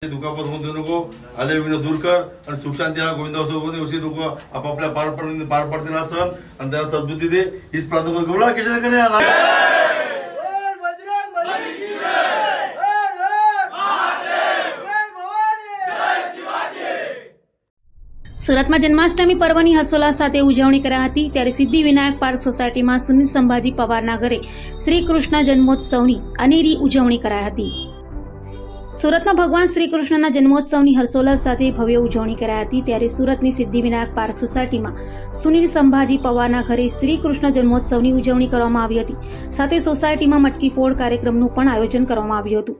दुखापत होऊन देऊ नको, आले विघ्न दूर कर आणि सुख शांती गोविंदासोबत लोक आपापल्या पार पडतील असं आणि त्याला सद्बुद्धी दे हीच प्रार्थना करू किशन સુરતમાં જન્માષ્ટમી પર્વની હર્ષોલ્લાસ સાથે ઉજવણી કરાઈ હતી ત્યારે સિદ્ધિવિનાયક પાર્ક સોસાયટીમાં સુનિલ સંભાજી પવારના ઘરે શ્રી કૃષ્ણ જન્મોત્સવની અનેરી ઉજવણી કરાઈ હતી। સુરતમાં ભગવાન શ્રી કૃષ્ણના જન્મોત્સવની હર્ષોલ્લાસ સાથે ભવ્ય ઉજવણી કરાઈ હતી ત્યારે સુરતની સિદ્ધિવિનાયક પાર્ક સોસાયટીમાં સુનિલ સંભાજી પવારના ઘરે શ્રી કૃષ્ણ જન્મોત્સવની ઉજવણી કરવામાં આવી હતી। સાથે સોસાયટીમાં મટકી ફોડ કાર્યક્રમનું પણ આયોજન કરવામાં આવ્યું હતું।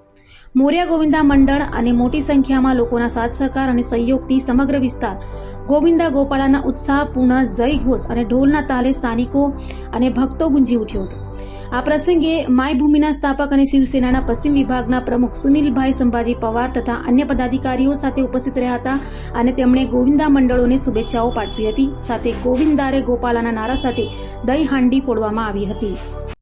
મોર્યા ગોવિંદા મંડળ અને મોટી સંખ્યામાં લોકોના સાથ સહકાર અને સહયોગથી સમગ્ર વિસ્તાર ગોવિંદા ગોપાળાના ઉત્સાહપૂર્ણ જય ઘોષ અને ઢોલના તાલે સ્થાનિકો અને ભક્તો ગુંજી ઉઠ્યો હતો। આ પ્રસંગે માયભૂમિના સ્થાપક અને શિવસેનાના પશ્ચિમ વિભાગના પ્રમુખ સુનિલભાઈ સંભાજી પવાર તથા અન્ય પદાધિકારીઓ સાથે ઉપસ્થિત રહ્યા હતા અને તેમણે ગોવિંદા મંડળોને શુભેચ્છાઓ પાઠવી હતી। સાથે ગોવિંદારે ગોપાલાના નારા સાથે દહીં હાંડી ફોડવામાં આવી હતી।